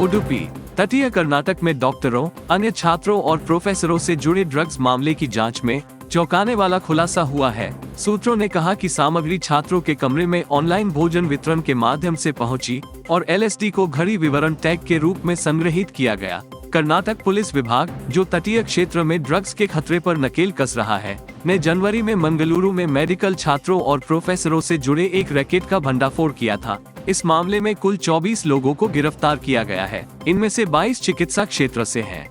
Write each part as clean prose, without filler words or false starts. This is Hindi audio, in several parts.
उडुपी तटीय कर्नाटक में डॉक्टरों, अन्य छात्रों और प्रोफेसरों से जुड़े ड्रग्स मामले की जांच में चौंकाने वाला खुलासा हुआ है। सूत्रों ने कहा कि सामग्री छात्रों के कमरे में ऑनलाइन भोजन वितरण के माध्यम से पहुंची और LSD को घड़ी विवरण टैग के रूप में संग्रहित किया गया। कर्नाटक पुलिस विभाग, जो तटीय क्षेत्र में ड्रग्स के खतरे पर नकेल कस रहा है, ने जनवरी में मंगलुरु में मेडिकल छात्रों और प्रोफेसरों से जुड़े एक रैकेट का भंडाफोड़ किया था। इस मामले में कुल 24 लोगों को गिरफ्तार किया गया है। इनमें से 22 चिकित्सा क्षेत्र से हैं।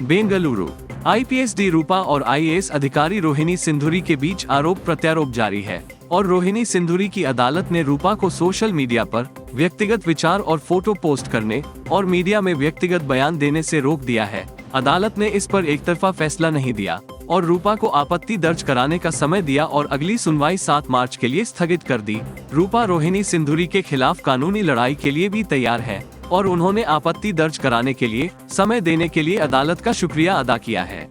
बेंगलुरु IPS डी रूपा और IAS अधिकारी रोहिणी सिंधुरी के बीच आरोप प्रत्यारोप जारी है और रोहिणी सिंधुरी की अदालत ने रूपा को सोशल मीडिया पर व्यक्तिगत विचार और फोटो पोस्ट करने और मीडिया में व्यक्तिगत बयान देने से रोक दिया है। अदालत ने इस पर एकतरफा फैसला नहीं दिया और रूपा को आपत्ति दर्ज कराने का समय दिया और अगली सुनवाई 7 मार्च के लिए स्थगित कर दी। रूपा रोहिणी सिंधुरी के खिलाफ कानूनी लड़ाई के लिए भी तैयार है और उन्होंने आपत्ति दर्ज कराने के लिए समय देने के लिए अदालत का शुक्रिया अदा किया है।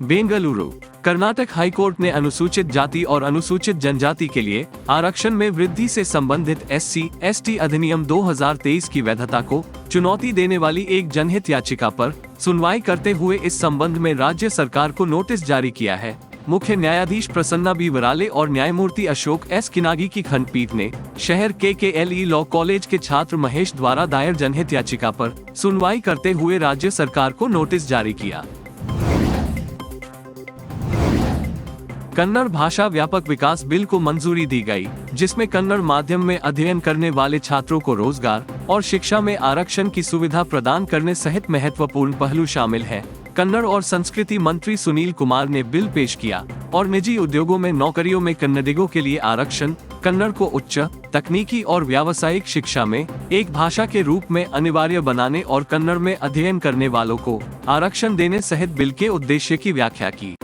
बेंगलुरु कर्नाटक हाईकोर्ट ने अनुसूचित जाति और अनुसूचित जनजाति के लिए आरक्षण में वृद्धि से संबंधित SC/ST अधिनियम 2023 की वैधता को चुनौती देने वाली एक जनहित याचिका पर सुनवाई करते हुए इस संबंध में राज्य सरकार को नोटिस जारी किया है। मुख्य न्यायाधीश प्रसन्ना बी वराले और न्यायमूर्ति अशोक S किनागी की खंडपीठ ने शहर KKLE लॉ कॉलेज के छात्र महेश द्वारा दायर जनहित याचिका पर सुनवाई करते हुए राज्य सरकार को नोटिस जारी किया। कन्नड़ भाषा व्यापक विकास बिल को मंजूरी दी गई, जिसमें कन्नड़ माध्यम में अध्ययन करने वाले छात्रों को रोजगार और शिक्षा में आरक्षण की सुविधा प्रदान करने सहित महत्वपूर्ण पहलू शामिल है। कन्नड़ और संस्कृति मंत्री सुनील कुमार ने बिल पेश किया और निजी उद्योगों में नौकरियों में कन्नडिगों के लिए आरक्षण, कन्नड़ को उच्च, तकनीकी और व्यावसायिक शिक्षा में एक भाषा के रूप में अनिवार्य बनाने और कन्नड़ में अध्ययन करने वालों को आरक्षण देने सहित बिल के उद्देश्य की व्याख्या की।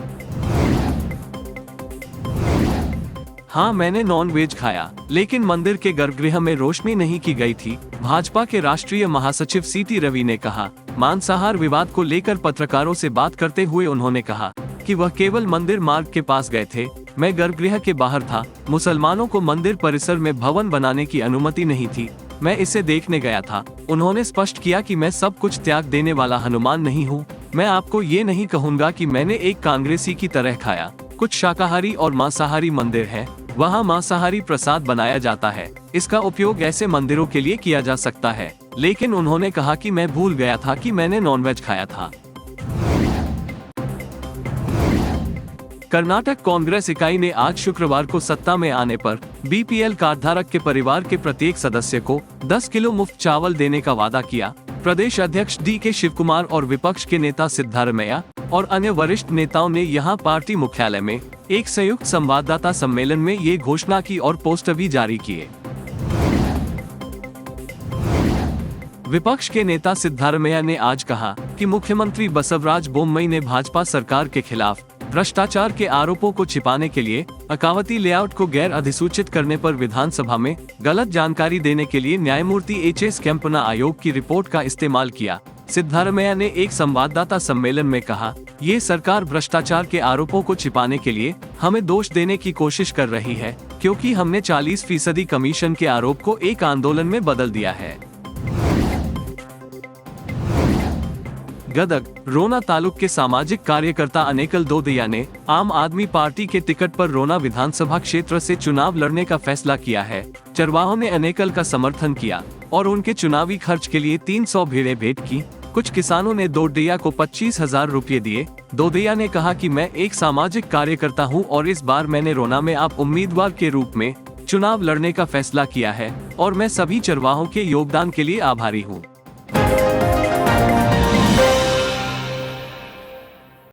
हाँ, मैंने नॉन वेज खाया, लेकिन मंदिर के गर्भगृह में रोशनी नहीं की गई थी। भाजपा के राष्ट्रीय महासचिव CT रवि ने कहा। मांसाहार विवाद को लेकर पत्रकारों से बात करते हुए उन्होंने कहा कि वह केवल मंदिर मार्ग के पास गए थे, मैं गर्भगृह के बाहर था। मुसलमानों को मंदिर परिसर में भवन बनाने की अनुमति नहीं थी, मैं इसे देखने गया था। उन्होंने स्पष्ट किया कि मैं सब कुछ त्याग देने वाला हनुमान नहीं हूँ। मैं आपको ये नहीं कहूँगा कि मैंने एक कांग्रेसी की तरह खाया। कुछ शाकाहारी और मांसाहारी मंदिर हैं, वहाँ मांसाहारी प्रसाद बनाया जाता है। इसका उपयोग ऐसे मंदिरों के लिए किया जा सकता है। लेकिन उन्होंने कहा कि मैं भूल गया था कि मैंने नॉनवेज खाया था। कर्नाटक कांग्रेस इकाई ने आज शुक्रवार को सत्ता में आने पर BPL कार्डधारक के परिवार के प्रत्येक सदस्य को 10 किलो मुफ्त चावल देने का वादा किया। प्रदेश अध्यक्ष DK शिवकुमार और विपक्ष के नेता सिद्धारमैया और अन्य वरिष्ठ नेताओं ने यहां पार्टी मुख्यालय में एक संयुक्त संवाददाता सम्मेलन में ये घोषणा की और पोस्टर भी जारी किए। विपक्ष के नेता सिद्धारमैया ने आज कहा कि मुख्यमंत्री बसवराज बोम्मई ने भाजपा सरकार के खिलाफ भ्रष्टाचार के आरोपों को छिपाने के लिए अकावती लेआउट को गैर अधिसूचित करने पर विधानसभा में गलत जानकारी देने के लिए न्यायमूर्ति HS केम्पना आयोग की रिपोर्ट का इस्तेमाल किया। सिद्धारमैया ने एक संवाददाता सम्मेलन में कहा, ये सरकार भ्रष्टाचार के आरोपों को छिपाने के लिए हमें दोष देने की कोशिश कर रही है, क्योंकि हमने 40% कमीशन के आरोप को एक आंदोलन में बदल दिया है। गदग रोना तालुक के सामाजिक कार्यकर्ता अनेकल दोदिया ने आम आदमी पार्टी के टिकट पर रोना विधानसभा क्षेत्र से चुनाव लड़ने का फैसला किया है। चरवाहों ने अनेकल का समर्थन किया और उनके चुनावी खर्च के लिए 300 भेड़ें भेंट की। कुछ किसानों ने दोदिया को 25,000 रुपये दिए। दोदिया ने कहा कि मैं एक सामाजिक कार्यकर्ता हूं और इस बार मैंने रोना में आप उम्मीदवार के रूप में चुनाव लड़ने का फैसला किया है और मैं सभी चरवाहों के योगदान के लिए आभारी हूं।